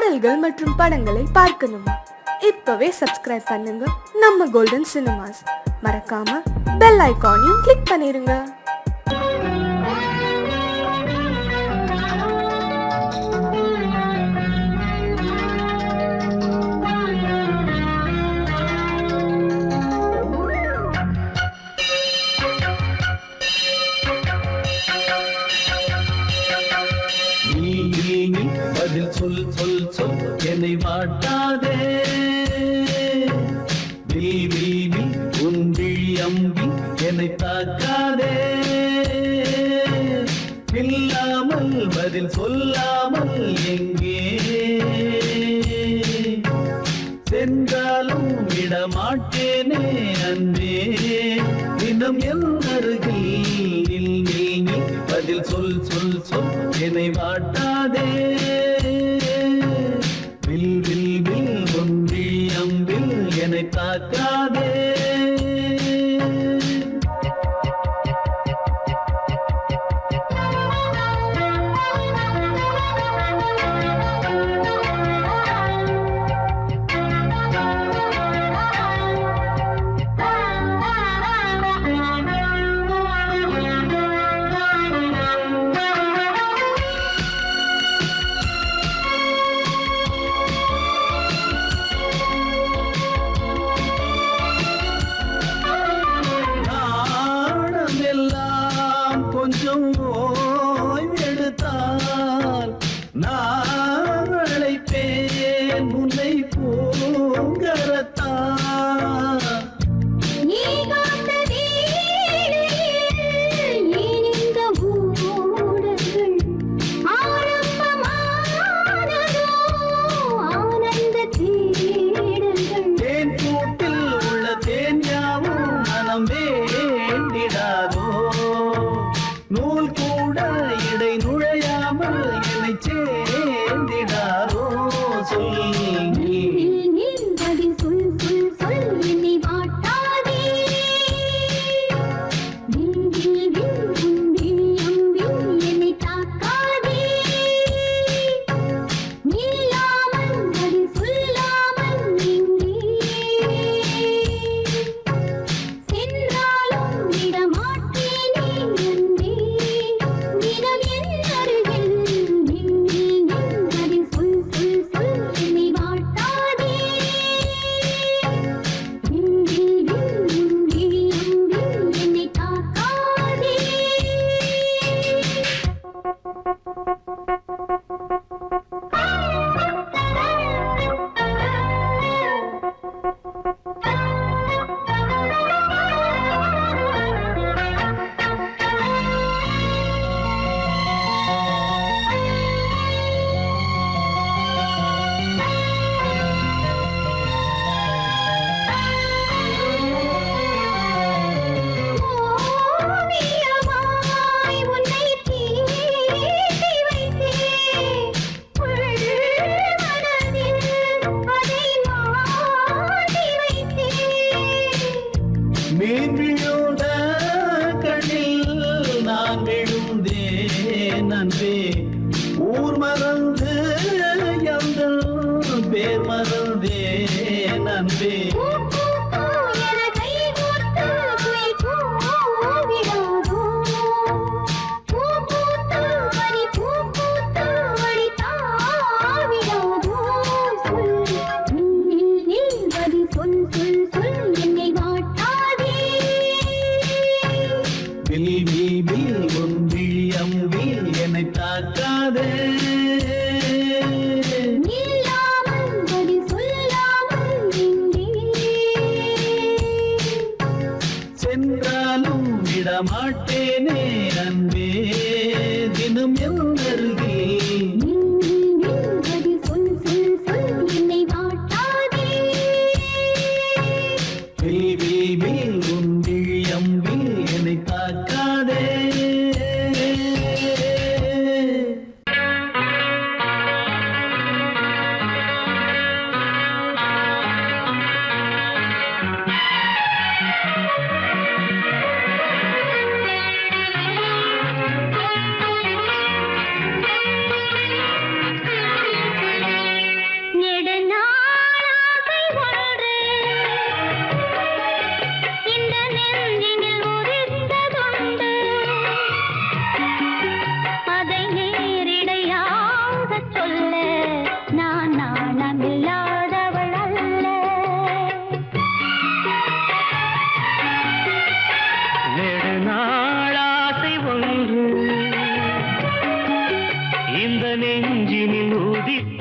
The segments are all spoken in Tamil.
பாடல்கள் மற்றும் படங்களை பார்க்கணுமா? இப்பவே சப்ஸ்கிரைப் பண்ணுங்க நம்ம கோல்டன் சினிமாஸ். மறக்காம பெல் ஐகானையும் கிளிக் பண்ணிருங்க. பதில் சொல் சொல் சொல் என்னை வாட்டாதே. உன் விழி அம்பி என்னை தாக்காதே. இல்லாமல் பதில் சொல்லாமல் எங்கே சென்றாலும் விடமாட்டேனே அன்பே. தினம் என் அருகில் பதில் சொல் சொல் சொல் என்னை வாட்டாதே. வில் வில் வில் ஒன்றி அம்பில் என்னை தாக்காதே.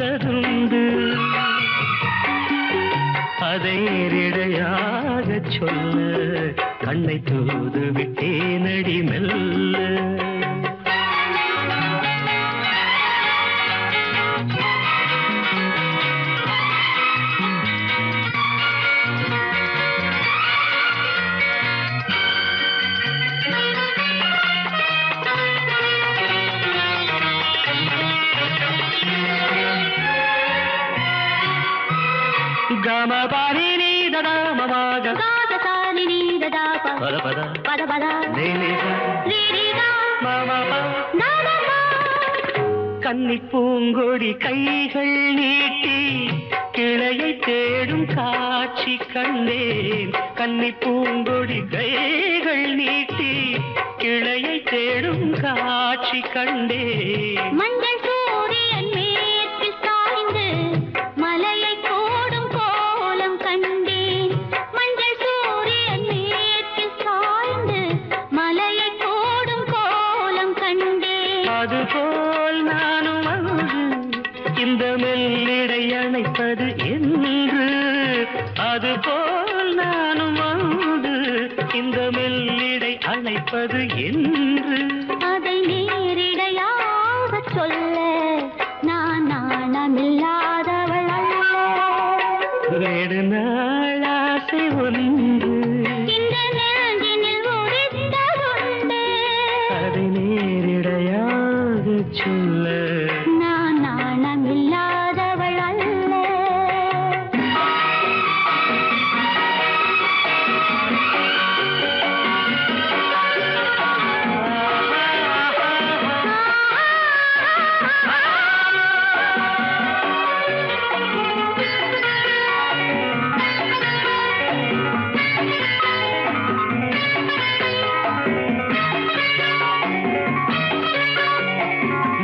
உதித்ததுண்டு அதை நேரிடையாக சொல்ல கண்ணை தூது விட்டேனடி மெல்ல గమ పని నీ దద మమగ గాద సాని నీ దద పద పద పద పద నీ నీ రీ రీ గా మమ నా నా నా கன்னி பூங்கொடி கைகள் நீட்டி கிளையை தேடும் காட்சி கண்டேன் கன்னி பூங்கொடி கைகள் நீட்டி கிளையை தேடும் காட்சி கண்டேன் மஞ்சள் சூரியன் மேற்கில் சாய்ந்து மலையை கோடும் கோலம் கண்டேன் மஞ்சள் சூரியன் மேற்கில் சாய்ந்து மலையை கோடும் கோலம் கண்டேன் அதுபோல் நானும் வந்து இந்த மெல்லிடை அணைப்பது என்று அதுபோல் நானும் வந்து இந்த மெல்லிடை அணைப்பது என்று அதை நேரிடையாக சொல்ல நான் நாணமில்லாதவள் அல்ல நெடு நாள் ஆசை ஒன்று இந்த நெஞ்சினில் உதித்ததுண்டு அதை நேரிடையாக சொல்ல நான் நாணமில்லாதவள் அல்ல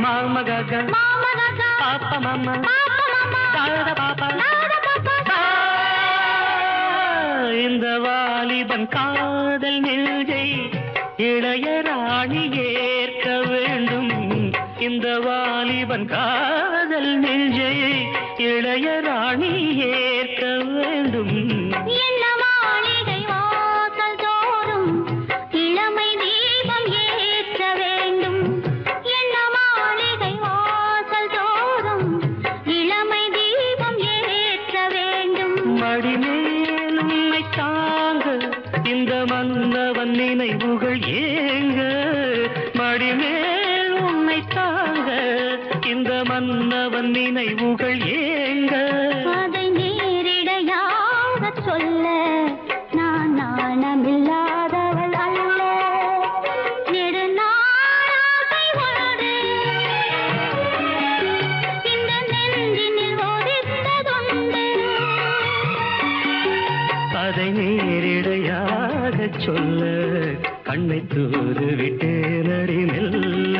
மாம கக மாமா காக்கா பாப்பா மாமா பாப்பா மாமா தாத பாப்பா தாதா பாப்பா இந்த வாலிபன் காதல் நெஞ்சை இளையராணி ஏற்க வேண்டும் இந்த வாலிபன் காதல் நெஞ்சை இளையராணி ஏற்க வேண்டும் என்ன மாளிகை வாசல் தோறும் இளமை தீபம் ஏற்ற வேண்டும் என்ன மாளிகை வாசல் தோறும் இளமை தீபம் ஏற்ற வேண்டும் மடிமேல் உன்னை தாங்க இந்த மன்னவன் நினைவுகள் ஏங்க மடிமேல் உன்னை தாங்க இந்த மன்னவன் நினைவுகள் ஏங்க அதை நேரிடையாக சொல்ல நான் நாணமில்லாதவள் அல்ல நெடுநாளாசை ஒன்று இந்த நெஞ்சினில் ஒதித்ததுண்டு அதை நேரிடையாக சொல்ல கண்ணை தூது விட்டேனடி மெல்ல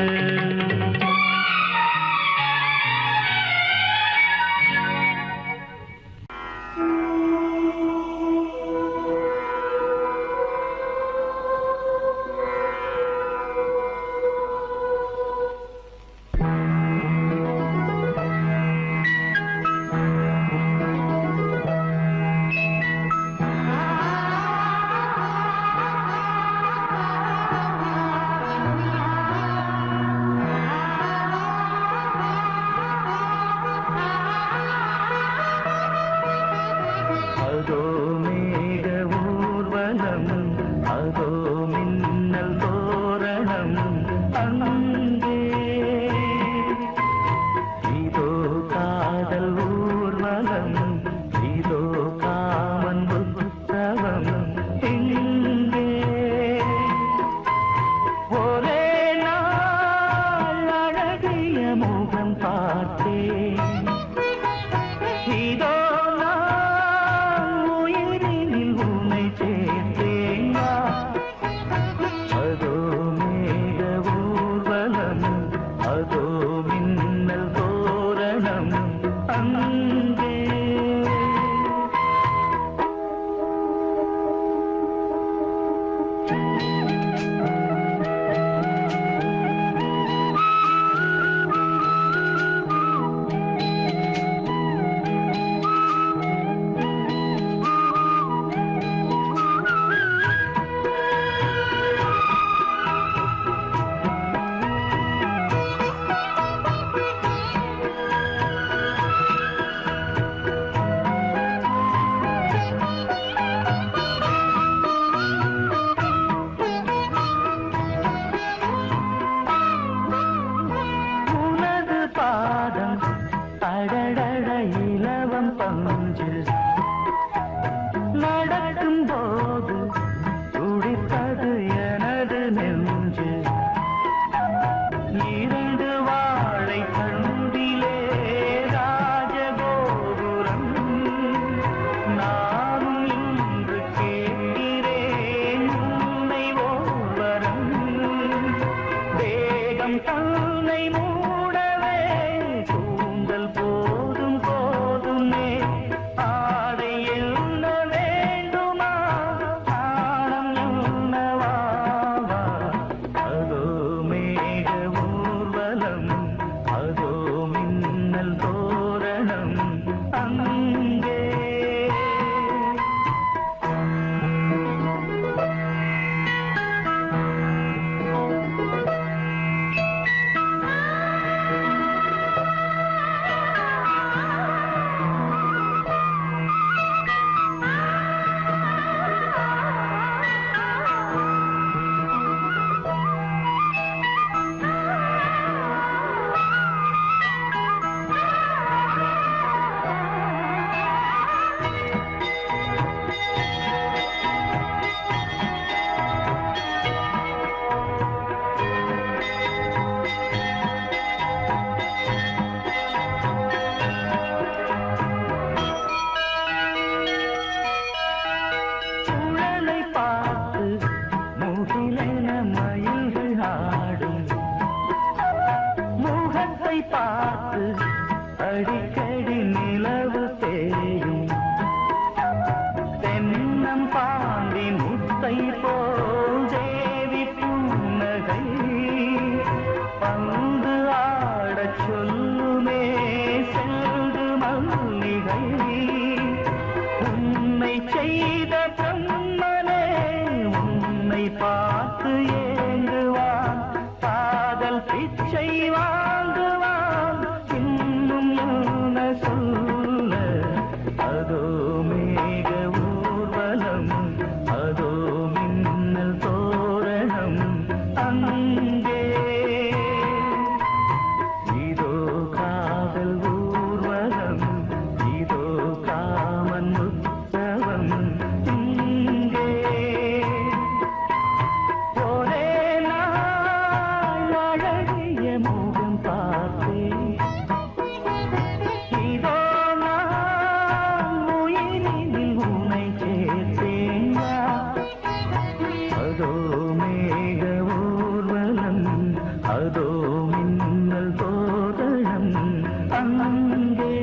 செய்த பிரம்மனே உன்னை பார்த்து ஏங்குவான், காதல் பிச்சை வாங்குவான். இன்னும் என்ன சொல்ல, அதோ மேக ஊர்வலம், அதோ மின்னல் தோரணம் அங்கே. இதோ காதல் ஊர்வலம், இதோ காமன் உற்சவம் இங்கே. ஒரே நாள் அழகிய முகம் பார்த்தேன், இதோ நான் உயிரினில் உன்னை சேர்த்தேன். அதோ மேக ஊர்வலம், அதோ மின்னல் தோரணம் அங்கே.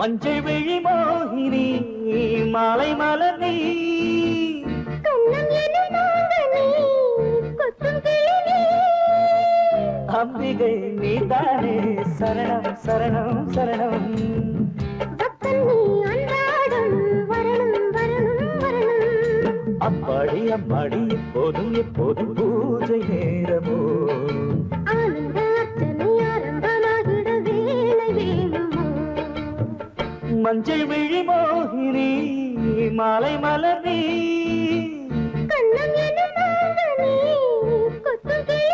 மஞ்சள் விழி மோகினி மாலை மலர் நீ, கண்ணம் எனும் நாங்கனே கொத்தும் கிளி அம்பிகை நீதானே சரணம் சரணம் சரணம். பக்தன் நீ அன்றாடம் வரணும் வரணும் வரணும். அப்பாடி அம்மாடி எப்போதும் எப்போதும் பூஜை நேரமோ, ஆனந்த அர்ச்சனை ஆரம்பமாகிட வேலை வேணுமோ. மஞ்சள் விழி மோகினி மாலை மலர் நீ, கண்ணம் எனும் நாங்கனே கொத்தும் கிளி.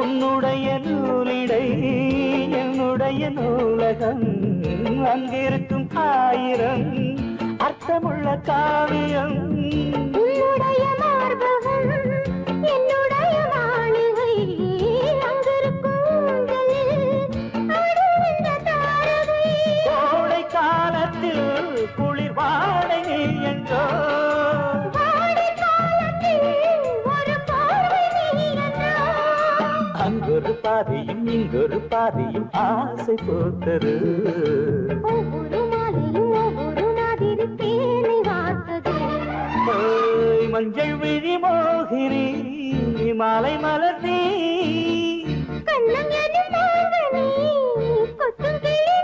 உன்னுடைய நூலிடை என்னுடைய நூலகம், அங்கிருக்கும் 1000 அர்த்தமுள்ள காவியம். உன்னுடைய மார்பகம் என்னுடைய மாளிகை, அங்கிருக்கும் ஊஞ்சலில் ஆடுகின்ற தாரகை. கோடை காலத்தில் குளிர் வாடை நீ என்றோ, வாடை காலத்தில் ஒரு பார்வை நீ என்றோ. அங்கொரு பாதியும் இங்கொரு பாதியும் ஆசை போத்தரு. ஒவ்வொரு மாலையும் ஒவ்வொரு மாதிரி தேனை வார்த்தது. ஓய் மஞ்சள் விழி மோகினி மாலை மலர் நீ, கண்ணம் எனும் நாங்கனே கொத்தும் கிளி.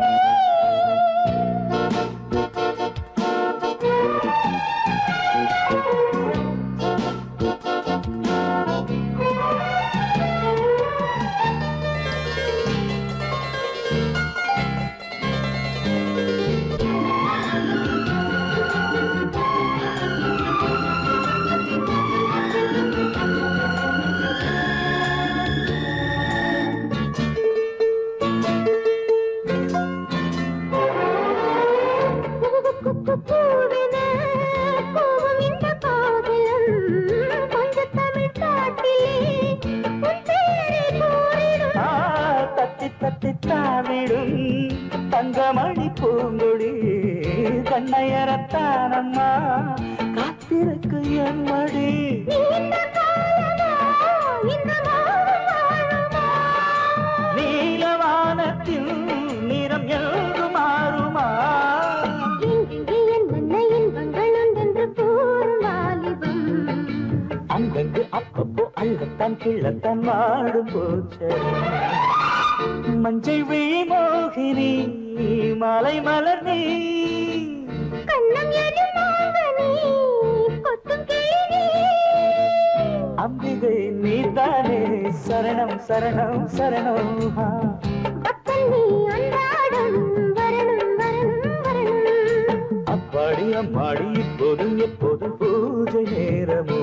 பூவென கோபம் இந்த காதலும் கொஞ்சம் தமிழ் காட்டிலே உன் பெயரை கூறிடும். தத்தி தத்தி தாவிடும் தங்கமணி பூங்கொடி, கண்ணையரத்தானம்மா காத்திருக்கு என் மடி. நீண்ட காலமா இந்த மௌனம் வாழுமா? நீலவானத்தில் நிறம் எங்கு மாறுமா, எங்கெங்கே என்னென்ன இன்பங்கள் உண்டென்று கூறும் வாலிபம். அங்கங்கு அப்பப்போ அள்ளத்தான் கிள்ளத்தான் வாடும் போச்சு. மஞ்சள் விழி மோகினி மாலை மலர் நீ, கண்ணம் எனும் நாங்கனே கொத்தும் சரணம் சரணம் பக்கம் நீ அன்றாடம் வரணும் வரணும் வரணும். அப்பாடி அம்மாடி இப்போதும் எப்போதும் பூஜை நேரமோ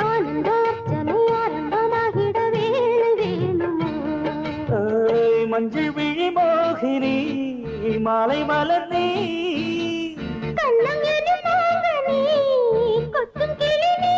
ஆனந்த அர்ச்சனை ஆரம்பமாகிட வேளை வேணுமோ. மஞ்சள் விழி மோகினி மாலை மலர் நீ கண்ணம் எனும் மோகனி கொத்தும் கிளி நீ.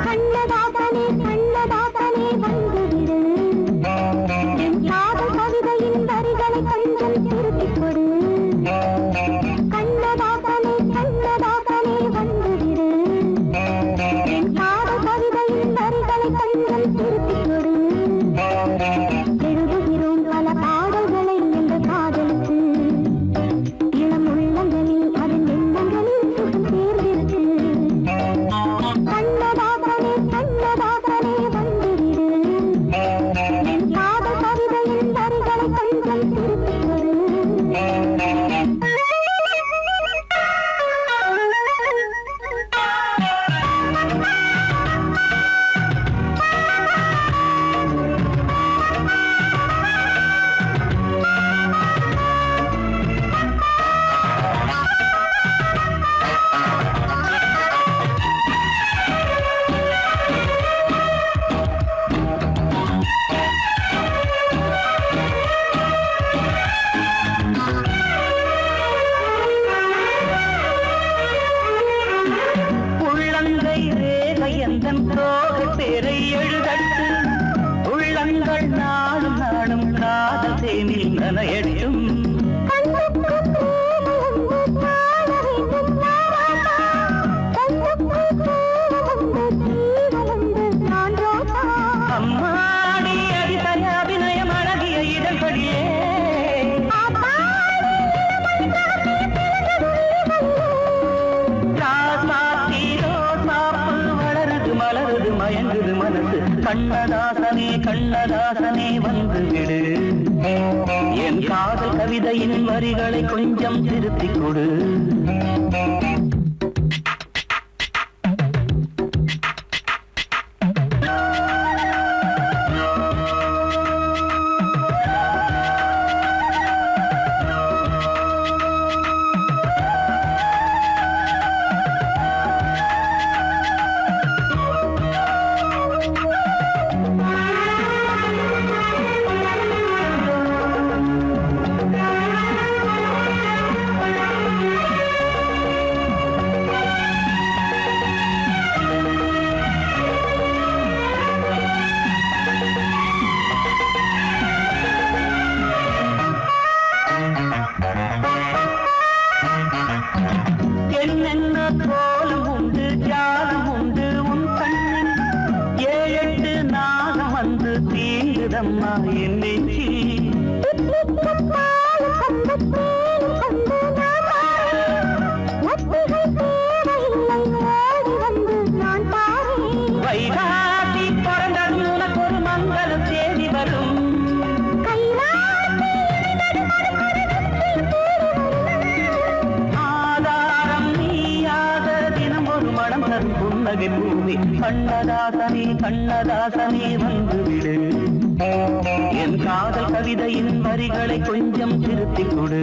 கண்ணதாசனே கண்ணதாசனே வந்துவிடு. என் காதல் கவிதையின் வரிகளை கொஞ்சம் திருப்பிக் கொடு. கண்ணதாசனே கண்ணதாசனே வந்துவிடு. என் காதல் கவிதையின் வரிகளை கொஞ்சம் திருப்பிக் கொடு. எழுதுகிறோம் பல பாடல்களை என்ற காதலுக்கு. இளம் உள்ளங்களில் அதன் எண்ணங்களில் சுகம் சேர்ந்திருக்கு. கண்ணதாசனே கண்ணதாசனே வந்துவிடு. என் காதல் கவிதையின் வரிகளை கொஞ்சம் திருப்பிக் கொடு. உள்ளங்கை ரேகை எந்தன் தோகை பேரை எழுதட்டு உள்ளங்கள் நாளும் நாளும் காதல் தேனில் நனையட்டும் அம்மாடி அடிசய அபிநயம் அழகிய இடர்படியே வளருது மலருது மயங்குது மனசு கண்ணதாசனே கண்ணதாசனே வந்து விடு என் காதல் கவிதையின் வரிகளை கொஞ்சம் திருத்திக் கொடு என்னென்ன கோலம் உண்டு ஜாலம் உண்டு உன் கண்ணில் 7-8 நாகம் வந்து தீங்குதம்மா என் நெஞ்சி வைகாசி பிறந்தது உனக்கு ஒரு மங்களம் தேடி வரும் ஆதாரம் நீயாக தினம் ஒரு மனம் தரும் புன்னகை பூமி கண்ணதாசனே கண்ணதாசனே வந்து விடு என் காதல் கவிதையின் வரிகளை கொஞ்சம் திருத்திக் கொடு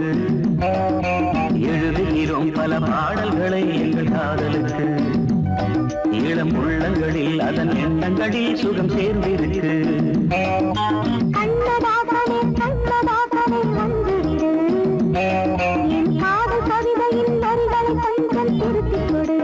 எழுதுகிறோம் பல பாடல்களை எங்கள் காதலுக்கு இளம் உள்ளங்களில் அதன் எண்ணங்களில் சுகம் சேர்ந்திருக்கு கண்ணதாசனே கண்ணதாசனே வந்துவிடு என் காதல் கவிதையின் வரிகளை கொஞ்சம் திருப்பிக் கொடு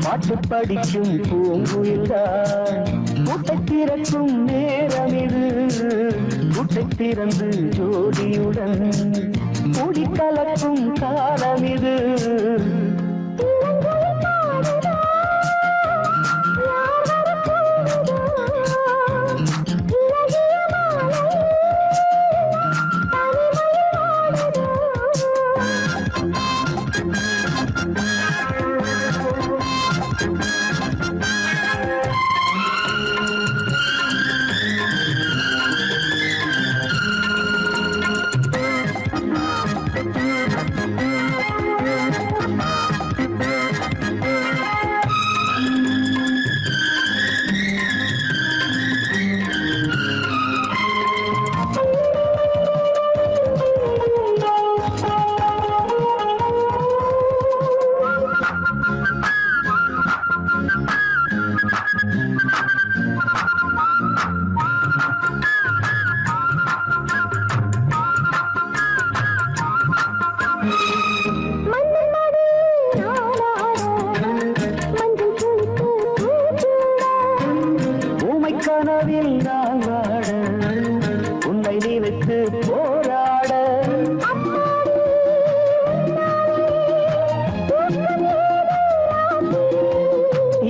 பாட்டு படிக்கும் பூங்குயில்தான் கூட்டை திறக்கும் நேரம் இது. கூட்டை திறந்து ஜோடியுடன் கூடி கலக்கும் காலம் இது. கனவில் நான் வாட உன்னை நினைத்து போராட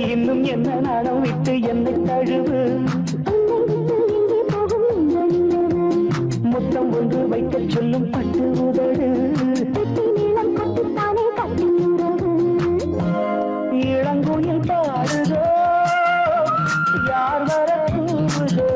இன்னும் என்ன நாடம் விட்டு என்னை தழுவு. முத்தம் ஒன்று வைக்க சொல்லும் பட்டு உதடு. இளங்குயில் பாடுதோ யார் வர கூவுதோ.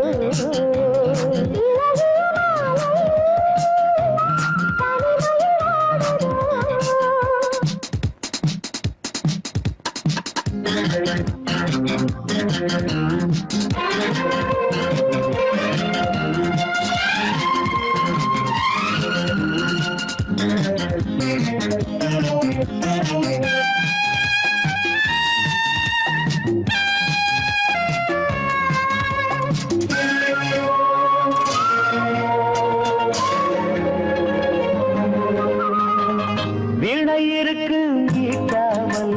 வீணை இருக்கு ஈட்டாமல்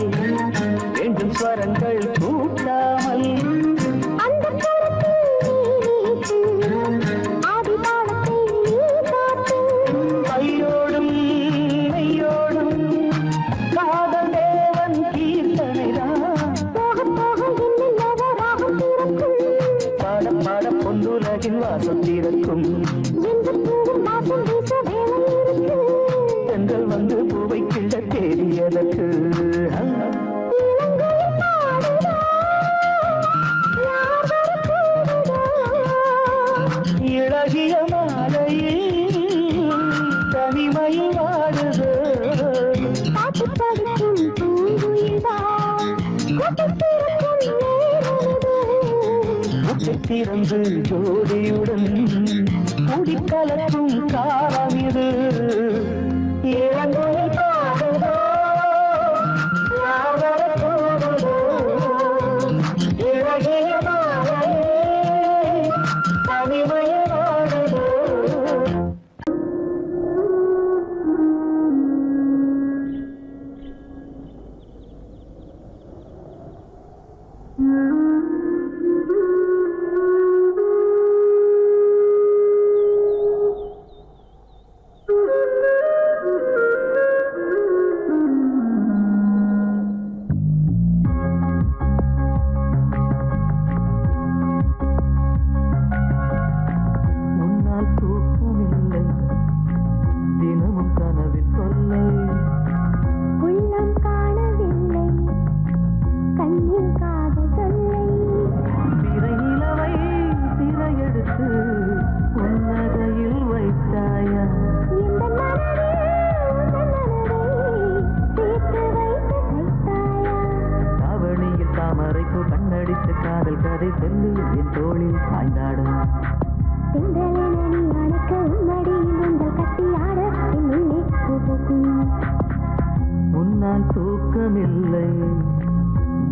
வேண்டும் ஸ்வரங்கள் கூட்டாமல் கையோடும் மெய்யோடும் காதல் தேவன் கீர்த்தனைதான். பாட பாட பொன்னுலகில் வாசம் தீரக்கும். பெண்கள் வந்து பூவை கிள்ள தேடியதற்கு. இழகிய மாலையில் தனிமையில் வாடுது. திறந்து ஜோடியுடன் கூடி கலக்கும் காலம் இது. இளங்குயில் பாடுதோ யார் வர கூவுதோ. இழகிய மாலையில் தனிமையில் வாடுதோ.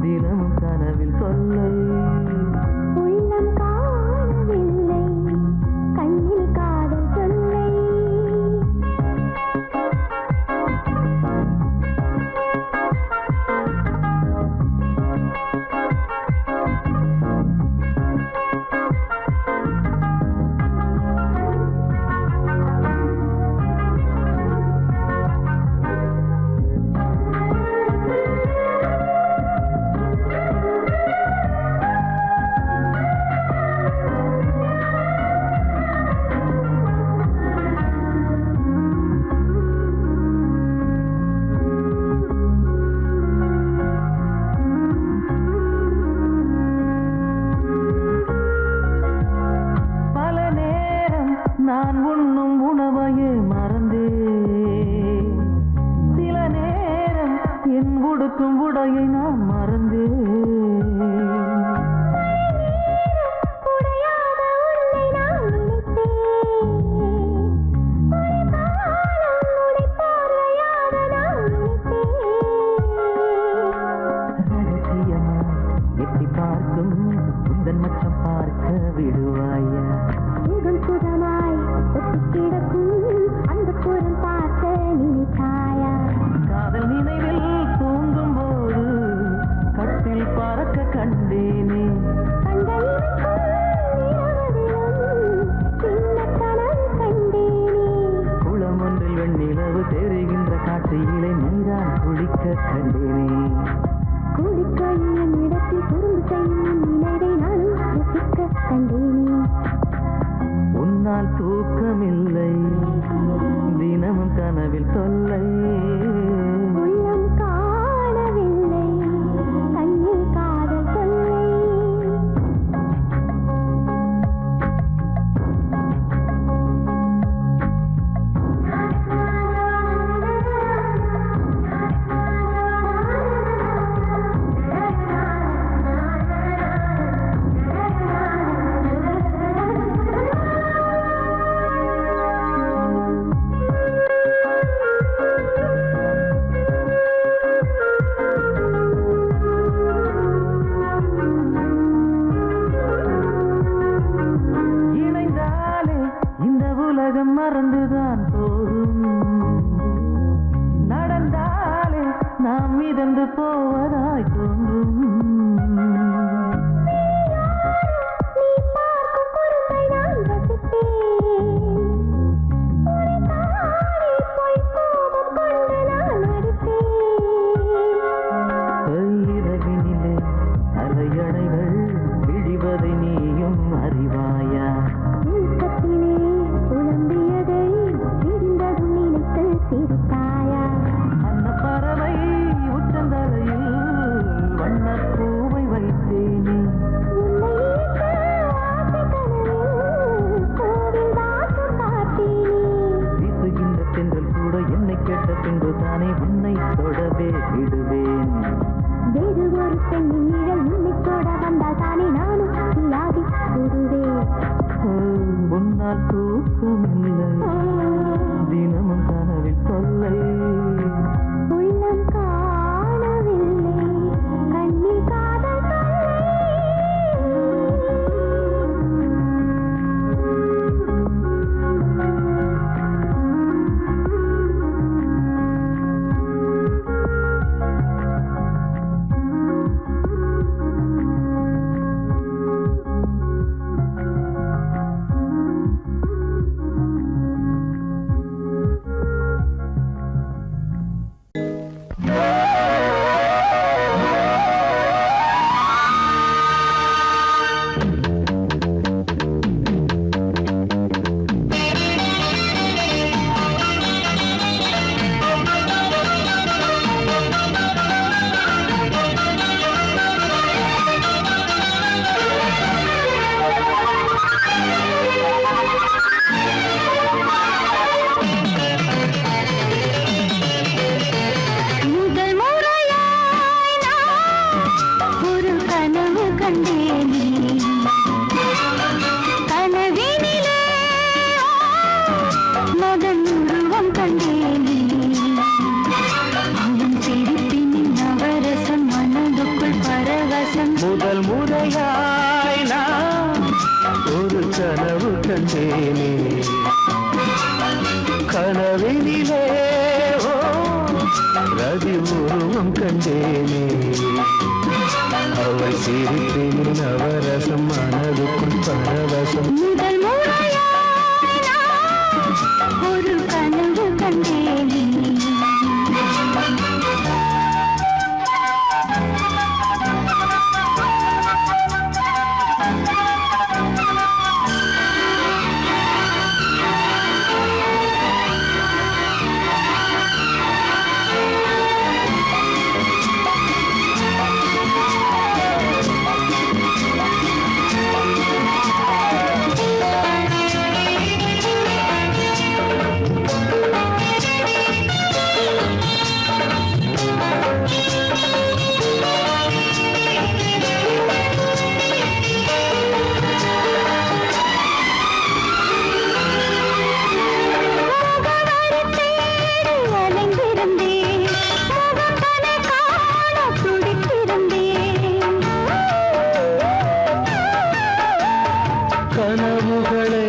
தினமும் கனவில் தொல்லை. உள்ளம் காணவில்லை கண்ணில் காதல் தொல்லை. நான் உண்ணும் உணவையே மறந்தேன். சில நேரம் என் உடுக்கும் உடையை நான் மறந்தேன். ரகசியமா எட்டி பார்க்கும் உந்தன் மச்சம் பார்க்க விடுவாயா? சுகமாய் ஒட்டி கிடக்கும் அந்த புறம் பார்க்க நினைத்தாயா? காதல் நினைவில் தூங்கும் போது கட்டில் பறக்க கண்டேனே. குளம் ஒன்றில் வெண்ணிலவு தெரிகின்ற காட்சியிலே நீதான் குளிக்க கண்டேனே. குளிக்க இடத்தில் குறும்பு செய்யும் நினைவை நானும் ரசிக்க கண்டேனே. உன்னால் தூக்கமில்லை தினமும் கனவில் தொல்லை. உள்ளம் காணவில்லை கண்ணில் காதல் தொல்லை. உலகம் மறந்துதான் போகும். நடந்தாலே நாம் மிதந்து போவதாய் தோன்றும். இரவினிலே அலையணைகள் விழிவதை நீயும் அறிவாயா? அன்ன பறவை உச்சந்தலையில் வண்ணப் பூவை வைத்தேனே. வீசுகின்ற தென்றல் கூட என்னை கேட்ட பின்பு தானே உன்னை தொடவே விடுவேன். வேறு ஒரு பெண்ணின் நிழல் உன்னை தொட வந்தால் தானே நானும் இல்லாதி கூடுவேன். உன்னால் தூக்கமில்லை தினமும் கனவில் தொல்லை. உள்ளம் காணவில்லை கண்ணில் காதல் அவன் சிரிப்பின் நவரசம் மனதுக்குள் முதல் முறையாய் நான் ஒரு கனவு கண்டேனே கனவினிலே ஓ ரதி உருவம் கண்டேனே அவள் சிரிப்பின் நவரசம் மனதுக்குள் பரவசம் முதல் முறையாய் நான் ஒரு கனவு கண்டேனே கனவுகளை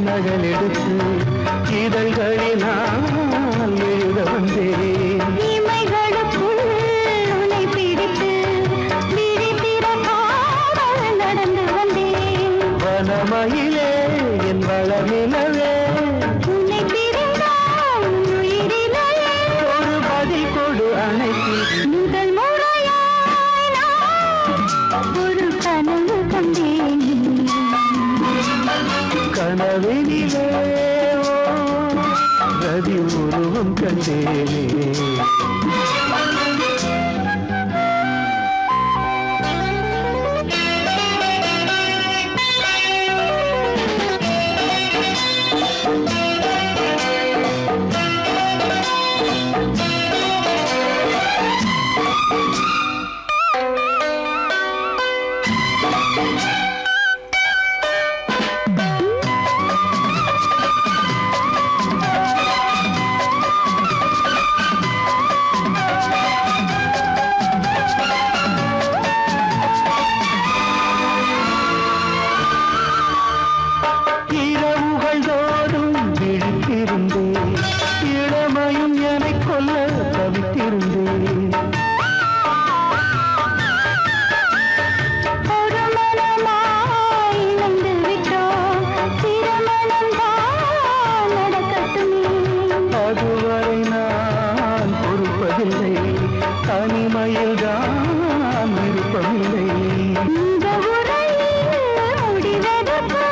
நகலெடுத்து இதழ்களினால் எழுத வந்தேன் இமைகளுக்குள் உன்னை பிடித்து விழித்திறக்காமல் நடந்து வந்தேன் வனமயிலே என் வளமிலவே உன்னை பிரிந்தால் உயிரிலேயே ஒரு பதில் கொடு அணைத்து முதல் முறையாய் நான் ஒரு கனவு கண்டேன் கனவினிலே ஓ ரதி உருவம் கண்டேனே இரவுகள் தோறும் விழித்திருந்தேன் இளமையும் என்னை கொல்ல தவித்திருந்தேன் ஒரு மனமாய் இணைந்து விட்டோம் திருமணம் தான் நடக்கட்டுமே அதுவரை நான் பொறுப்பதில்லை தனிமையில் தான் விருப்பமில்லை இந்த உரையில் முடிவதற்கு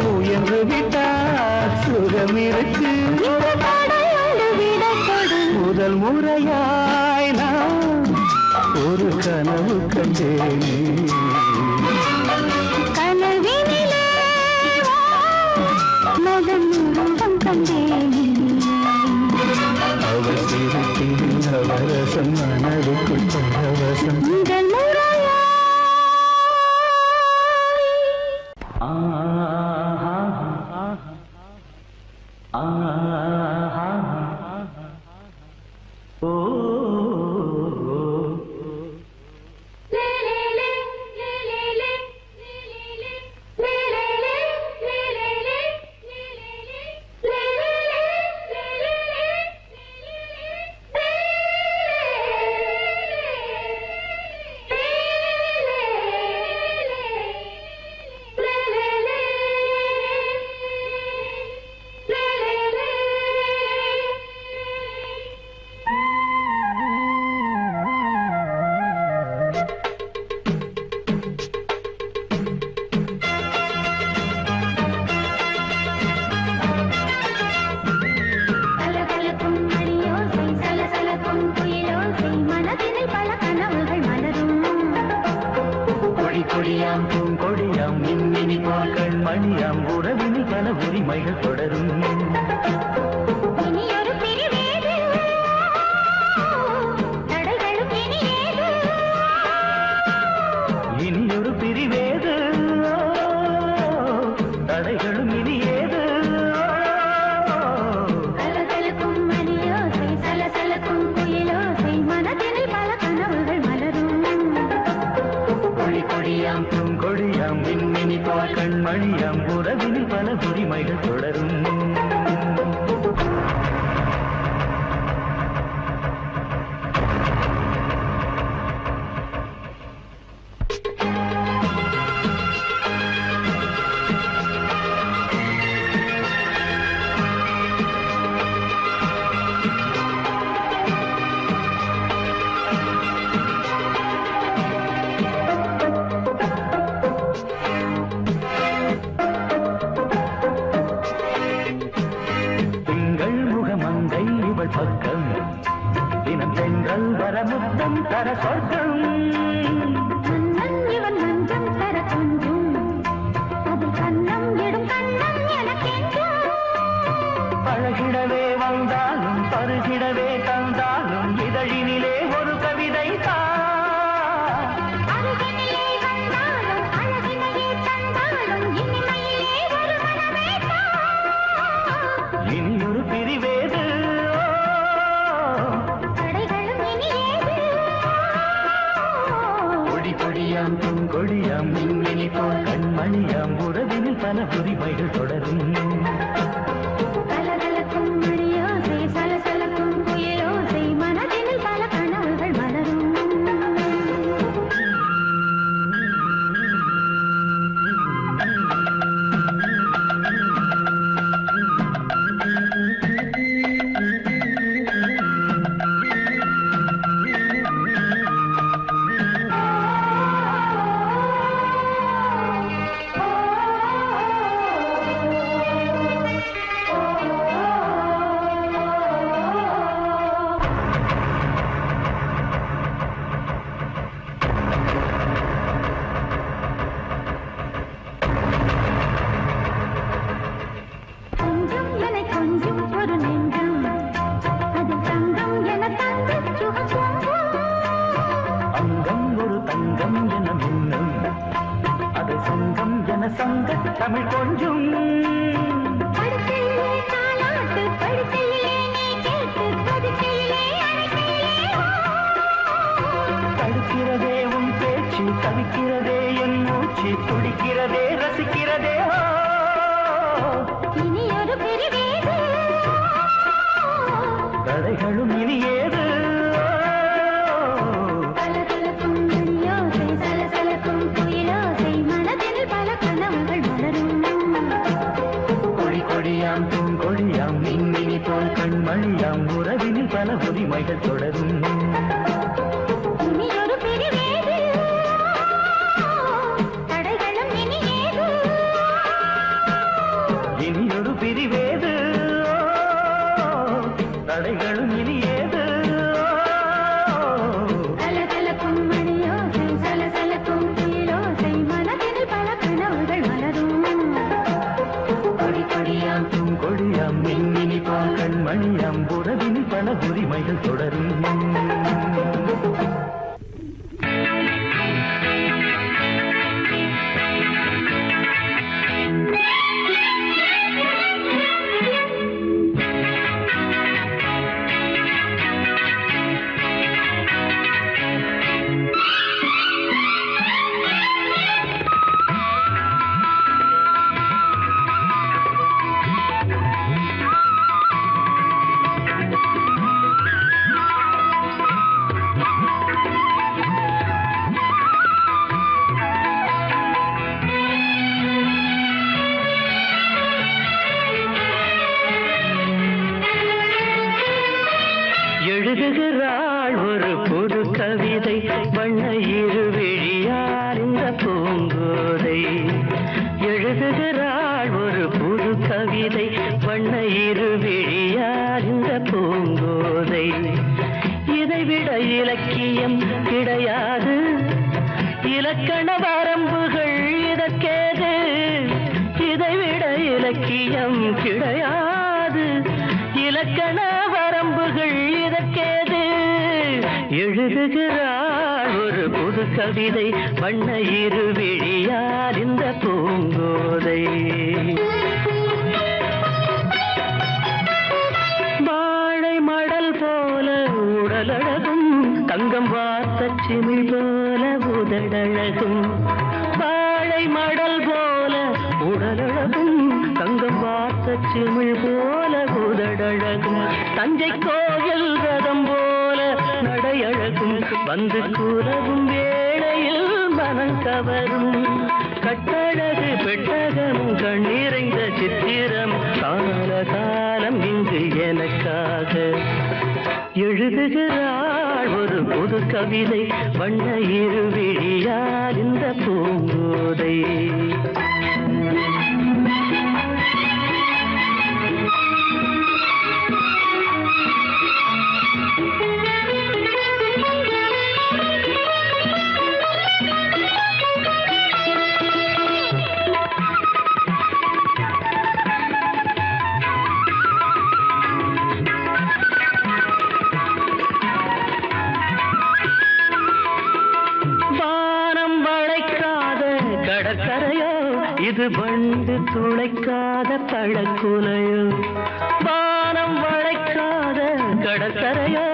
முயன்று விட்டால் சுகம் இருக்கு இந்த தடையோடு விடை கொடு முதல் முறையாய் நான் ஒரு கனவு கண்டேனே கனவினிலே மகன் உருவம் கண்டேனே அவள் சிரிப்பின் நவரசம் மனதுக்குள் பரவசம் முதல் முறையாய் கொடியாம் பூங்கொடியாம் மின்மினி போல் கண்மணியாம் உறவினில் பல உரிமைகள் தொடரும் இனியொரு பிரிவேது தடைகளும் இனியேது இனியொரு பிரிவேது தடைகளும் இனியேது கலகலக்கும் மணியோசை சலசலக்கும் குயிலோசை மனதினில் பல கனவுகள் மலரும் கொடி கொடியாம் பூங்கொடியாம் மின்மினி போல் கண்மணியாம் உறவினில் பல உரிமைகள் தொடரும் பக்கம் தினம் தென்றல் வர முத்தம் தர சொர்க்கம் இவன் மஞ்சம் தர கொஞ்சம் அதில் கண்ணம் இடும் கண்ணம் எனக்கென்றும் பழகிடவே வந்தாலும் பருகிடவே தந்தாலும் இதழினிலே ஒரு கவிதை அருகினிலே வந்தாலும் அழகினையே தந்தாலும் இனிமையிலே ஒரு மனமே இனியொரு பிரிவேது கொடியாம் பூங்கொடியாம் மின்மினி போல் கண்மணியாம் உறவினில் பல உரிமைகள் தொடரும் கலகலக்கும் மணியோசை சலசலக்கும் புயலோசை மனதினில் பல கனவுகள் மலரும் சங்க தமிழ் கொஞ்சம் தடுக்கிறதே உன் பேச்சு தவிக்கிறதே என் மூச்சு துடிக்கிறதே ரசிக்கிறதே இனி ஒரு பிரிவேது தடைகளும் இனி ஏது கொடியாம் பூங்கொடியாம் மின்மினி போல் கண்மணியாம் உறவினில் பல உரிமைகள் தொடரும் இனியொரு பிரிவேது தடைகளும் இனி ஏது இனியொரு பிரிவேது தடைகளும் இனி ஏது கலகலக்கும் மணியோசை சலசலக்கும் புயலோசை மனதில் பல கனவுகள் மலரும் கொடியாம் பூங்கொடியாம் மின்மினி போல் கண்மணியாம் உறவினில் பல உரிமைகள் தொடரும் எழுதுகிறாள் ஒரு புது கவிதை வண்ண இருவிழியார் இந்த பூங்கோதை எழுதுகிறாள் ஒரு புது கவிதை வண்ண இருவிழியார் இந்த பூங்கோதை இதைவிட இலக்கியம் கிடையாது இலக்கண வரம்புகள் இதற்கேது இதைவிட இலக்கியம் கிடையாது இலக்கண வரம்புகள் இதற்கேது எழுதுகிறாள் ஒரு புது கவிதை வண்ண இருவிழியார் இந்த பூங்கோதை வாழை மடல் போல உடலழகும் தங்கம் வார்த்த சிமிழ் போல உதடழகும் வாழை மடல் போல உடலழகும் தங்கம் வார்த்த சிமிழ் போல உதடழகும் தஞ்சை கோயில் ரதம் போல நடையழகும் வந்து கூறவும் வேளையில் மனம் கவரும் கட்டழகு பெட்டகமும் கண்ணீரைந்த சித்திரம் கால காலம் இங்கு எனக்காக எழுதுகிறாள் ஒரு புது கவிதை வண்ண இருவிழியால் இந்த பூங்கோதை இது வண்டு துளைக்காத பழக்குலையோ வானம் வளைக்காத கடற்கரையோ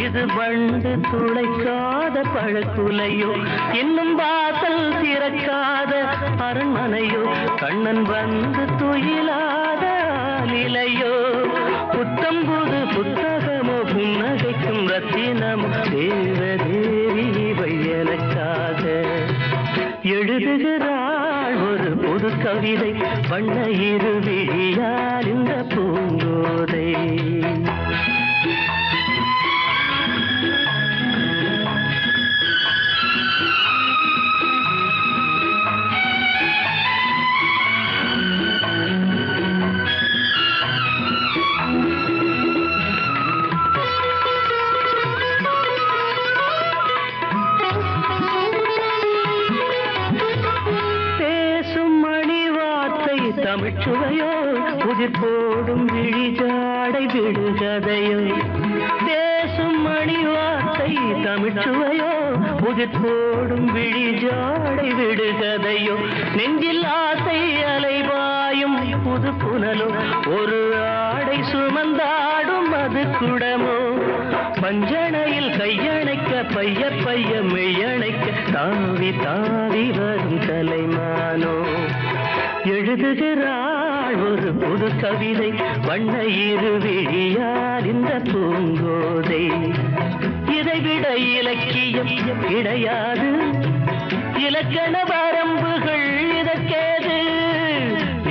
இது வண்டு துளைக்காத பழக்குலையோ இன்னும் வாசல் திறக்காத அரண்மனையோ கண்ணன் வந்து துயிலாத நிலையோ புத்தம்புது புத்தகமோ புன்னகைக்கும் ரத்தினமோ தேவதேவி எனக்காக எழுதுகிறாள் ஒரு புது கவிதை வண்ண இருவிழியால் இந்த பூங்கோதை தமிழ்ச்சுவையோ புதிர் போடும் விழிஜாடை விடுகதையோ பேசும் மணி வார்த்தை தமிழ்ச்சுவையோ புதிர் போடும் விழிஜாடை விடுகதையோ நெஞ்சில் ஆசை அலைவாயும் புது புனலோ ஒரு ஆடை சுமந்தாடும் அது குடமோ பஞ்சணையில் கையணைக்க பைய பைய மெய்யணைக்க தாவி தாவி வரும் தலைமானோ எழுதுகிறாள் ஒரு புது கவிதை வண்ண இருவிழியால் இந்த பூங்கோதை இதைவிட இலக்கியம் கிடையாது இலக்கண வரம்புகள் இதற்கேது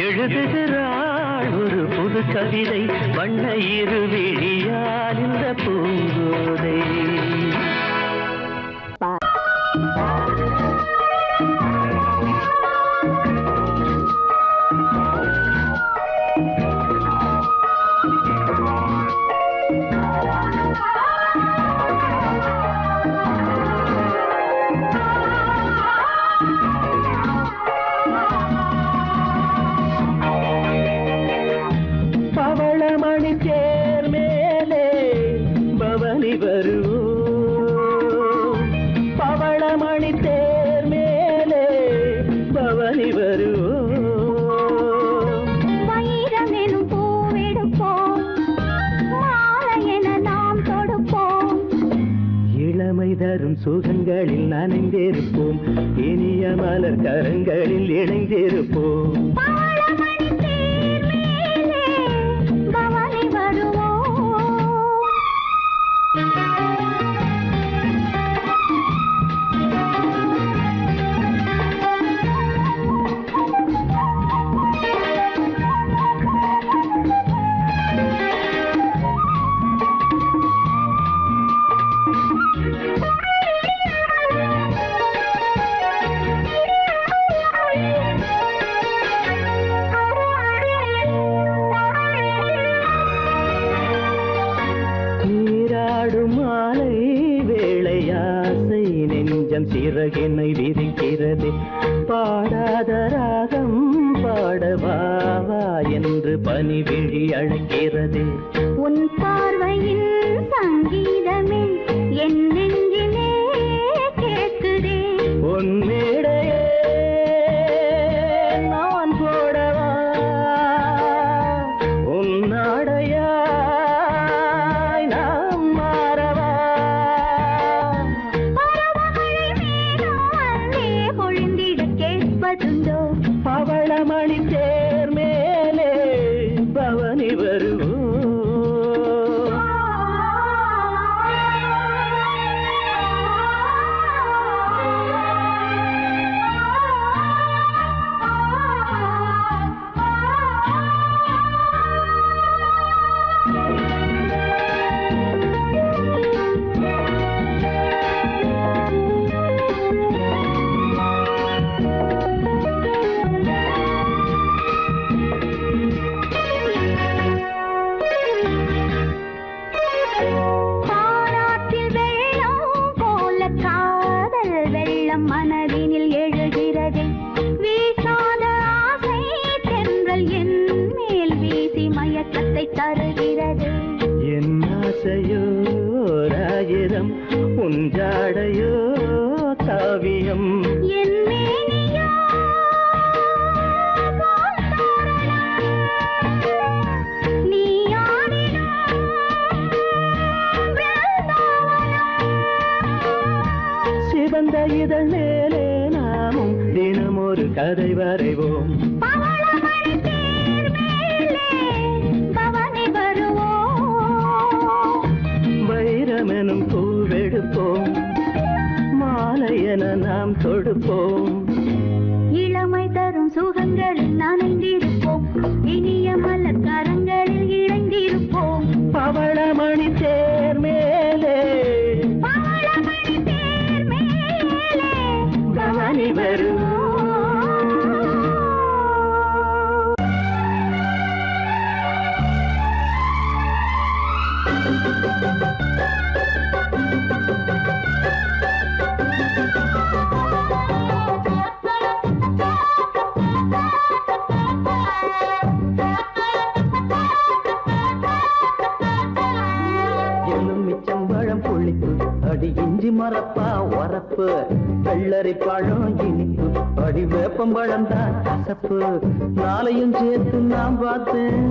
எழுதுகிறாள் ஒரு புது கவிதை வண்ண இருவிழியால் இந்த பூங்கோதை சுகங்களில் நனைந்திருப்போம் இனிய மலர் கரங்களில் இணைந்திருப்போம் சிறகினை விரிக்கிறது பாடாத ராகம் பாடவாவா என்று பனிவிழி அழைக்கிறது உன் பார்வையில் சங்கீதமே என் நெஞ்சிலே கேட்குதே உன் மேடையே நான் போடவா உன் நாடையாய் நாம் மாறவா வருவதுண்டோ பவளமணி தேர் மேலே பவனி வருவோம். மனதினில் எழுகிறது வீசாத ஆசை தென்றல் என் மேல் வீசி மயக்கத்தை தருகிறது. என் ஆசையோ ராயிரம் உஞ்சாடையோ காவியம் என் மேனியோ நீ சிவந்த இதழ் மேலே நாமும் தினம் ஒரு கதை வரைவோம். பவளமணி தேர் மேலே பவனி வருவோம். வைரமெனும் பூவெடுப்போம், மாலையென நாம் தொடுப்போம். இளமை தரும் சுகங்களில் நனைந்திருப்போம், இனிய மலர் கரங்களில் இணைந்திருப்போம். பவளமணி தேர் மேலே பவளமணி தேர் மேலே பவனி வருவோம். எலுமிச்சம்பழம் புளிப்பு அடி இஞ்சி மரப்பா உரப்பு, வெள்ளரி பழம் இனிப்பு அடி வேப்பம்பழம் தான் கசப்பு. நாளையும் சேர்த்து நாம் பார்த்தேன்,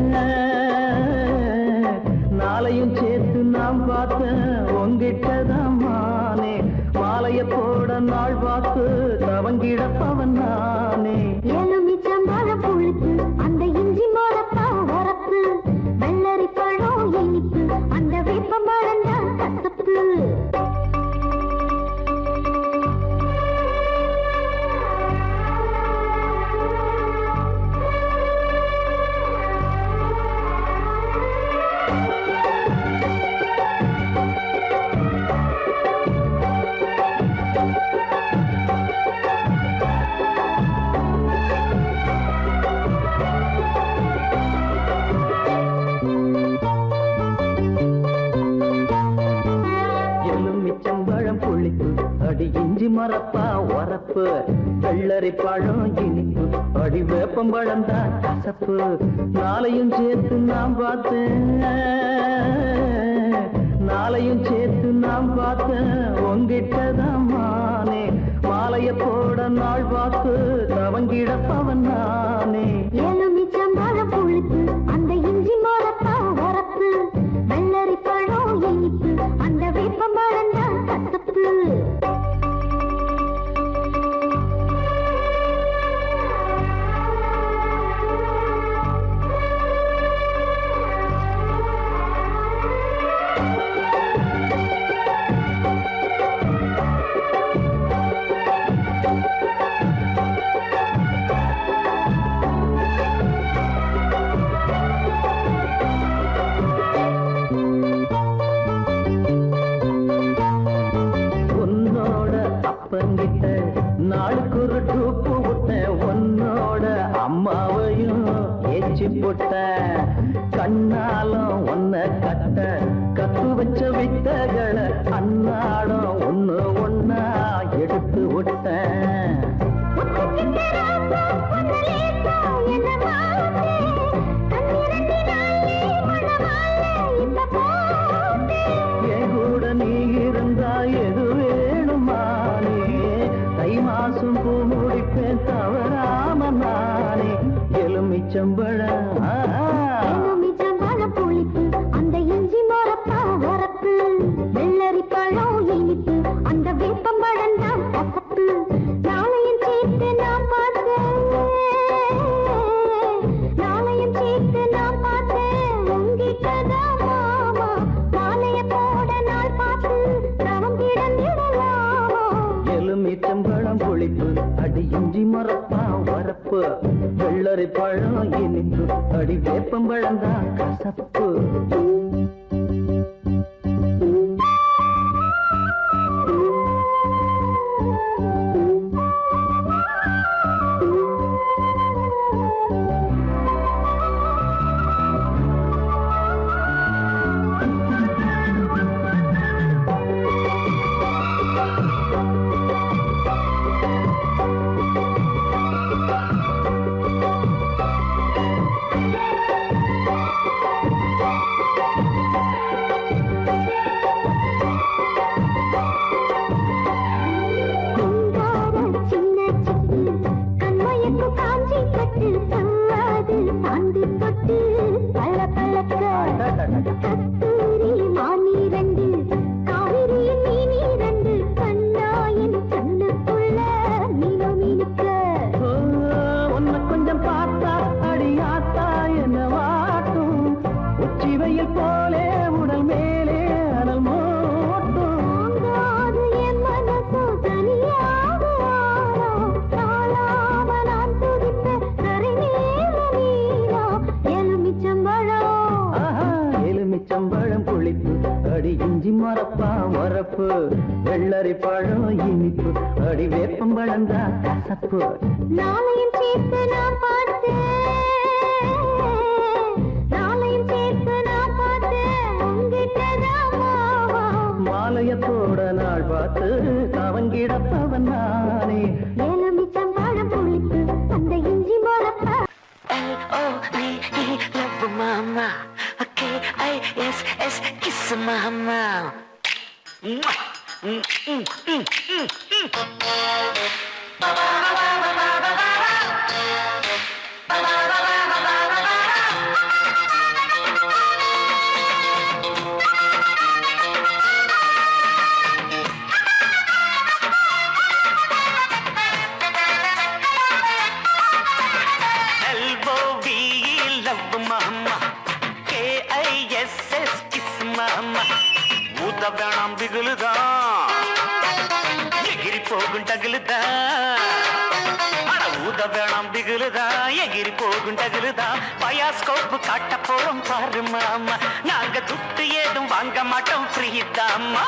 நாளையும் சேர்த்து நாம் பார்த்தேன். உங்கிட்டதான் மானே மாலைய போட நாள் பார்த்து தவங்கிடப்பவன் நானே. எலுமிச்சம்பழம் புளிப்பு அந்த இஞ்சி மரப்பா உரப்பு, வெள்ளரி பழம் இனிப்பு அந்த வேப்பம்பழம் தான் கசப்பு. எலுமிச்சம்பழம் புளிப்பு அடி இஞ்சி மரப்பா உரப்பு, வெள்ளரி பழம் இனிப்பு அடி வேப்பம்பழம் தான் கசப்பு. நாளையும் சேர்த்து நாம் பார்த்தேன், நாளையும் சேர்த்து நாம் பார்த்தேன். உங்கிட்டதான் மானே மாலைய போட நாள் பார்த்து தவங்கிடப்பவன் நானே. எலுமிச்சம்பழம் புளிப்பு அந்த இஞ்சி மரப்பா உரப்பு, வெள்ளரி பழம் இனிப்பு அந்த வேப்பம்பழம் தான் கசப்பு. அப்பங்கிட்ட நாளுக்கு ஒரு டூப்பு விட்டேன், உன்னோட அம்மாவையும் ஏச்சி போட்டேன். கண்ணாலும் ஒன்ன கட்ட கத்து வச்ச வித்தகளை அன்னாடம் ஒண்ணு ஒன்னா எடுத்து விட்டேன். என் கூட நீ இருந்தா எது வேணுமானே, தை மாசம் பூ முடிப்பேன் தவறாம நானே. எலுமிச்சம்பழம் புளிப்பு அந்த இஞ்சி மரப்பா உரப்பு, வெள்ளரி பழம் இனிப்பு அந்த வேப்பம்பழம் தான் கசப்பு. நாளையும் சேர்த்து நான் பார்த்து மரப்பா வரப்பு வெள்ளரி பழம் இனிப்பு அடி வேப்பம்பழம் தான் கசப்பு கொஞ்சம் பார்த்தா அடியாத்தா என்ன வாட்டும் உச்சி வெயில் போலே உடல் மேலே அனல் மூட்டும் எலுமிச்சம்பழம் புளிப்பு அடி இஞ்சி மரப்பா வரப்பு வெள்ளரி பழம் இனிப்பு அடி வேப்பம்பழம் தான் கசப்பு நாளையும் சேர்த்து நான் பார்த்தேன் மாலையத்தோட நாள் பார்த்து கவங்கிடப்பவன் நானே எலுமிச்சம் பழம் புளிப்பு அந்த இஞ்சி மரப்பா Love mama, K-I-S-S, kiss mama. Love mama, K-I-S-S, kiss mama. ஊத வேணாம் பிகுலுதா எகிரி போகும் டகுலுதா அட ஊத வேணாம் பிகுலுதா எகிரி போகும் டகுலுதா பயாஸ்கோப்பு காட்ட போறோம் பாரு மாமா நாங்க துட்டு ஏதும் வாங்க மாட்டோம் ஃப்ரீ தாமா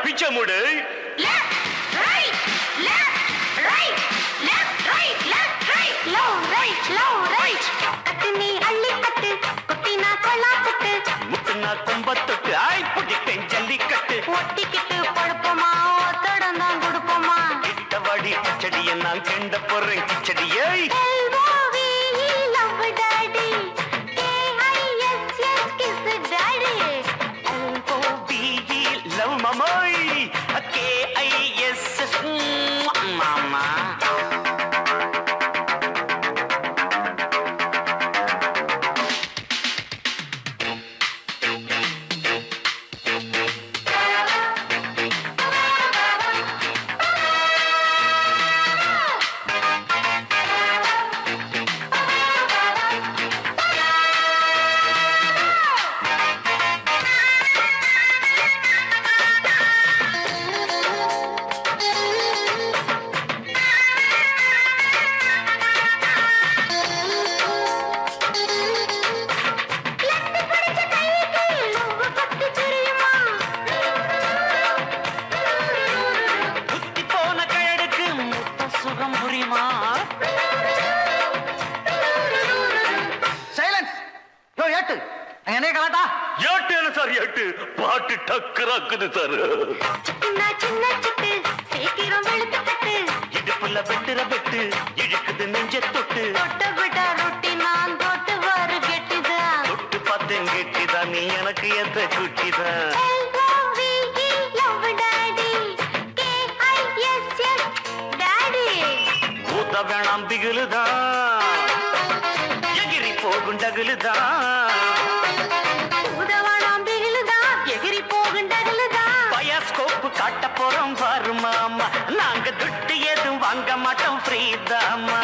पीछे मुड़े left right low right Katni अल्ली कट कुटीना कोला कट मुटना कुंबत्तुट्टु आई पुडिपेन जल्लिकट्टु ஒட்டிக்கிட்டு படுப்போமா ஒத்தடந்தா குடுப்போமா கிட்டவடி கிச்சடிய நான் கெண்ட போறேன் கிச்சடியை LOVE love daddy KISS kiss daddy LOVE love mamoy KISS mama என்ன கலாட்டா? ஏட்டு சார் ஏட்டு பாட்டு டக்குறாக்குது சார். சின்ன சிட்டு சீக்கிரம் வெளுத்து கட்டு இடுப்புல வெட்டுற வெட்டு இழுக்குது நெஞ்ச தொட்டு தொட்டு விட ரொட்டி நான் தொட்டு வரு கெட்டிதான் தொட்டு பார்த்தேன் கெட்டிதான் நீ எனக்கு எந்த குட்டிதான். L-O-V-E love daddy K-I-S-S daddy ஊத்த வேணாம் பிகிலுதான் எகிரி போகும் டகுலுதான் உதவணாம் பிகிலுதான் எகிரி போகுண்டகலுதான் பயாஸ்கோப்பு காட்ட போறோம் பாரு மாமா நாங்க துட்டு எதுவும் வாங்க மாட்டோம் ஃப்ரீதாமா.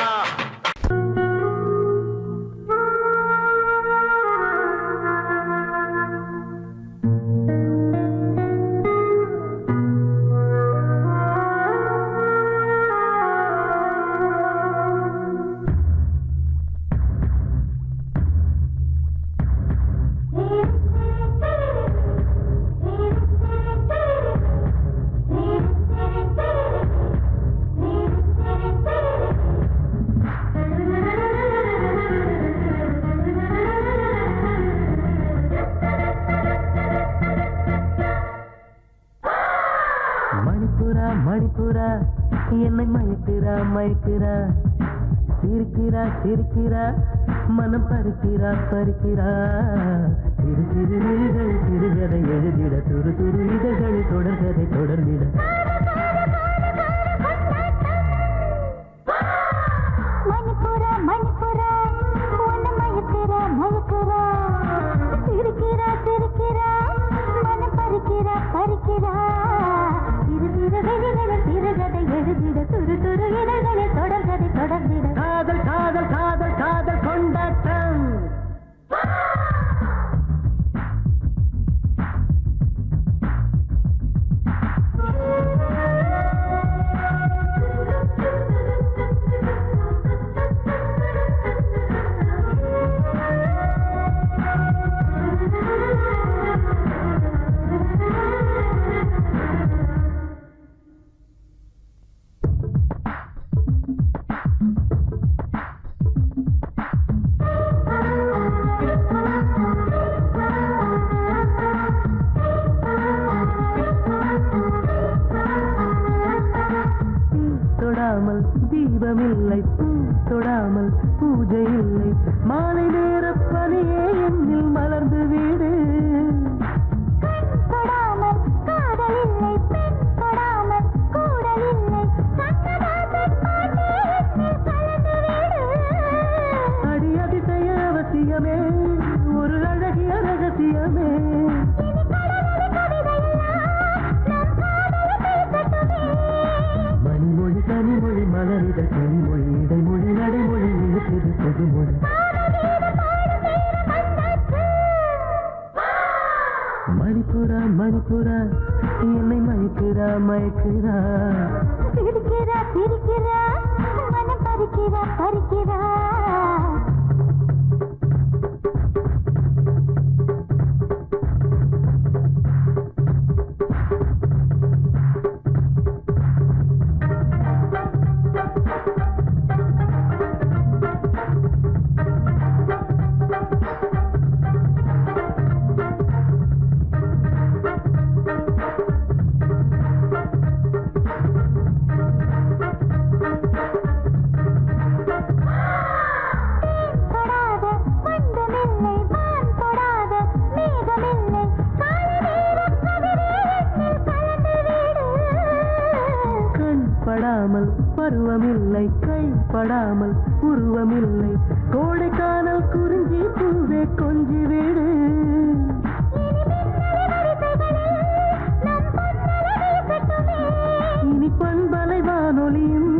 மணிப்புரா மணிப்புரா என்னை மயக்கிறா மயக்கிறா சிரிக்கிறா சிரிக்கிறா மனம் பறிக்கிறா பறிக்கிறா சிறு சிறு நிலைகள் சிறுகதை எழுதிட துரு துரு இதழ்கள் தொடர்கதை தொடர்ந்திட மணிப்புரா மணிப்புரா உன்னை மயக்கிறா மயக்கிறா சிரிக்கிறா சிரிக்கிறா மனம் பறிக்கிறா பறிக்கிறா சிறு சிறு வெளிகளை சிறுகதை எழுதிட துரு துரு இதழ்களை தொடர்கதை தொடர்ந்திட காதல் காதல் காதல் காதல் கொண்டாட்டம் தொடாமல் தீபமில்லை பூ தொடாமல் பூஜை இல்லை மாலை நேர பனியே என்னில் மலர்ந்து வீடு தொடாமல் காதல் இல்லை பெண் தொடாமல் கூடல் இல்லை சங்கராசன் பாட்டு என்னில் கலந்து விடு அடி அதிசய அவசியமே ஒரு அழகிய ரகசியமே இனி கடலடி கவிதையெல்லாம் நம் காதலை பேசட்டுமே மணிமொழி தனிமொழி மலரித கனிமொழி இடைமொழி நடைமொழி இழுத்தது புதுமொழி மணிப்புரா மணிப்புரா என்னை மயக்கிறா மயக்கிறா சிரிக்கிறா சிரிக்கிறா மனம் பறிக்கிறா பறிக்கிறா தொடாத மந்தமில்லை வான் தொடாத மேகமில்லை காலை நேரம் கவிதை என்னில் கலந்து விடு கண் படாமல் பருவமில்லை கை படாமல் உருவமில்லை கோடைக்கானல் குறிஞ்சி பூவே கொஞ்சி வீடு இனி பண்பலை வானொலியும்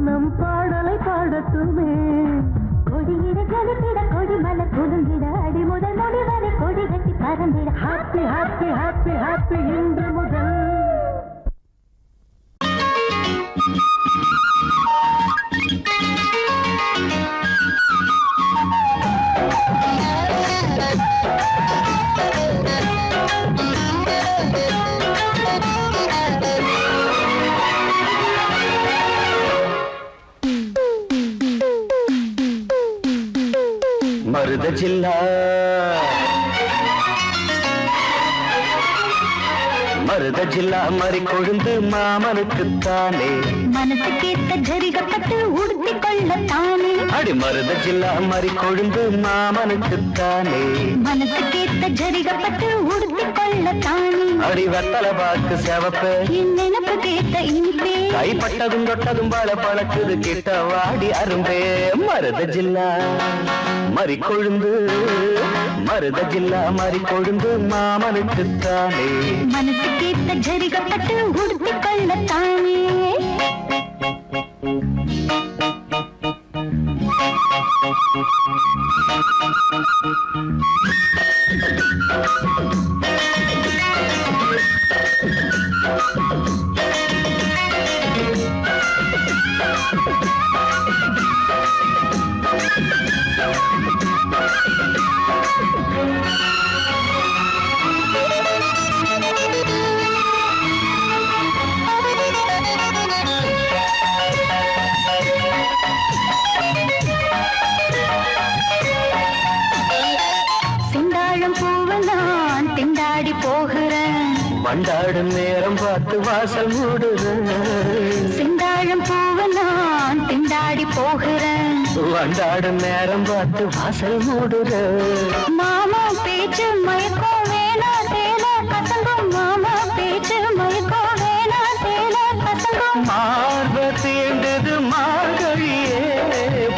நம் பாடலை பாடட்டுமே கொடியிட ஜலித்திட கொடிமலை குலுங்கிட அடி முதல் முடி வரை கொடி கட்டி பறந்திட ஹாப்பி ஹாப்பி ஹாப்பி ஹாப்பி இன்று முதல் மருத ஜில்லா மருத ஜில்லா மறி கொழுந்து மாமனுக்குத்தானே மனசு கேட்ட ஜரிகப்பட்டு உடுத்தி கொள்ளத்தானே அடி மருத ஜில்லா மறி கொழுந்து மாமனுக்குத்தானே மனசு கேட்ட ஜரிகப்பட்டு உடுத்தி கொள்ளத்தானே அடி வெத்தல பாக்கு செவப்பு என் நினப்பு கேட்ட இனிப்பே கைப்பட்டதும் தொட்டதும் பல பழக்குது கிட்ட வாடி அரும்பே மருத ஜில்லா மறி கொழுந்து மருத ஜில்லா மறி கொழுந்து மாமனுக்குத்தானே மனசு கேட்ட ஜரிகப்பட்டு உடுத்தி கொள்ளத்தானே செந்தாழம் பூவு நான் திண்டாடி போகிறேன் பண்டாடும் நேரம் பார்த்து வாசல் மூடுறேன் செந்தாழம் பூவு நான் திண்டாடி போகிறேன் வண்டாடும் நேரம் பார்த்து வாசல் மூடுறேன் மாமா பேச்சு மயக்கம் வேணா தேல பசங்கும் மாமா பேச்சு மயக்கம் வேணா தேல பசங்கும் மார்ப தீண்டது மார்கழியே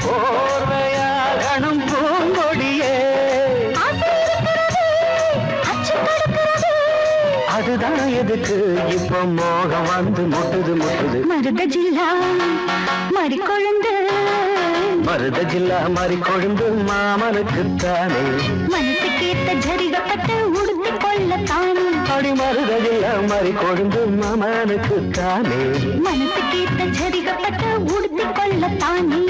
போர்வையாகணும் பூங்கொடியே அதுதான் எதுக்கு இப்ப மோகம் வந்து முட்டுது முட்டுது மருத ஜில்லா மறி கொழுந்து மருத ஜில்லா மறி கொழுந்து மாமனுக்குத்தானே மனசு கேட்ட ஜரிகப்பட்டு உடுத்தி கொள்ளத்தானே அடி மருத ஜில்லா மறி கொழுந்து மாமனுக்குத்தானே மனசு கேட்ட ஜரிகப்பட்டு உடுத்தி கொள்ளத்தானே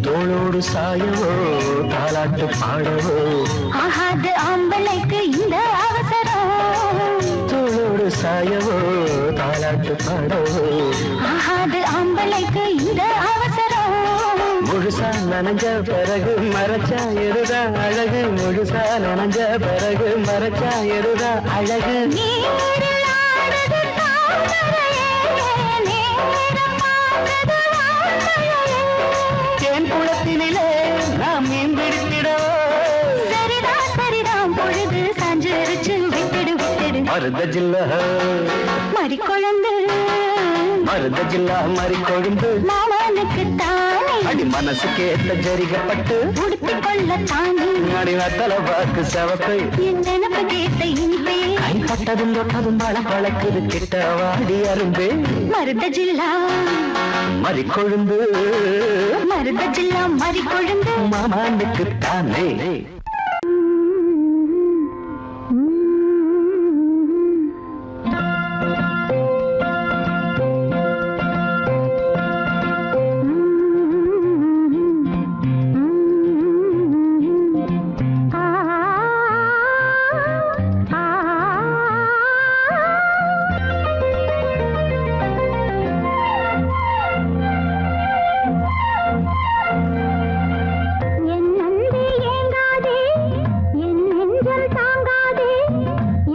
தோளோடு சாயவோ தாலாட்டு பாடவோ ஆகாது ஆம்பளைக்கு இந்த அவசரம் தோளோடு சாயவோ தாலாட்டு பாடவோ ஆகாது ஆம்பளைக்கு இந்த அவசரம் முழுசா நனைஞ்ச பிறகு மறைச்சா எருதா அழகு முழுசா நனைஞ்ச பிறகு மறைச்சா எருதா அழகு நீரில் ஆடுது தாமரையே, நேரம் பார்த்தது வார்த்தையே. தேன் குளத்தினிலே நாம் மீன் பிடித்திடவோ சரிதான் சரிதான் பொழுது சாஞ்சிருச்சு விட்டுடு விட்டுடு மருத ஜில்லா மறி கொழுந்து மருத ஜில்லா மறி கொழுந்து மாமனுக்கு தானே அடி மனசு கேட்ட ஜரிகப்பட்டு உடுத்தி கொள்ளத்தானே அடி வத்தல பாக்கு செவப்பை என் நினப்பு கேட்ட இனிப்பே கைப்பட்டதும் தொட்டதும் பல பழக்குது கிட்ட வாடி அரும்பே மருத ஜில்லா மறி கொழுந்து மருத ஜில்லா மறி கொழுந்து மாமனுக்குத்தானே என் நன்றி ஏங்காதே என் நெஞ்சம் தாங்காதே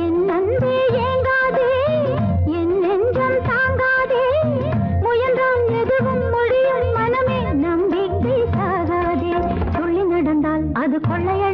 என் நன்றி ஏங்காதே என் நெஞ்சம் தாங்காதே முயன்றால் எதுவும் முடியும் மனமே நம்பிக்கை சாகாதே துள்ளி நடந்தால் அது கொள்ளைய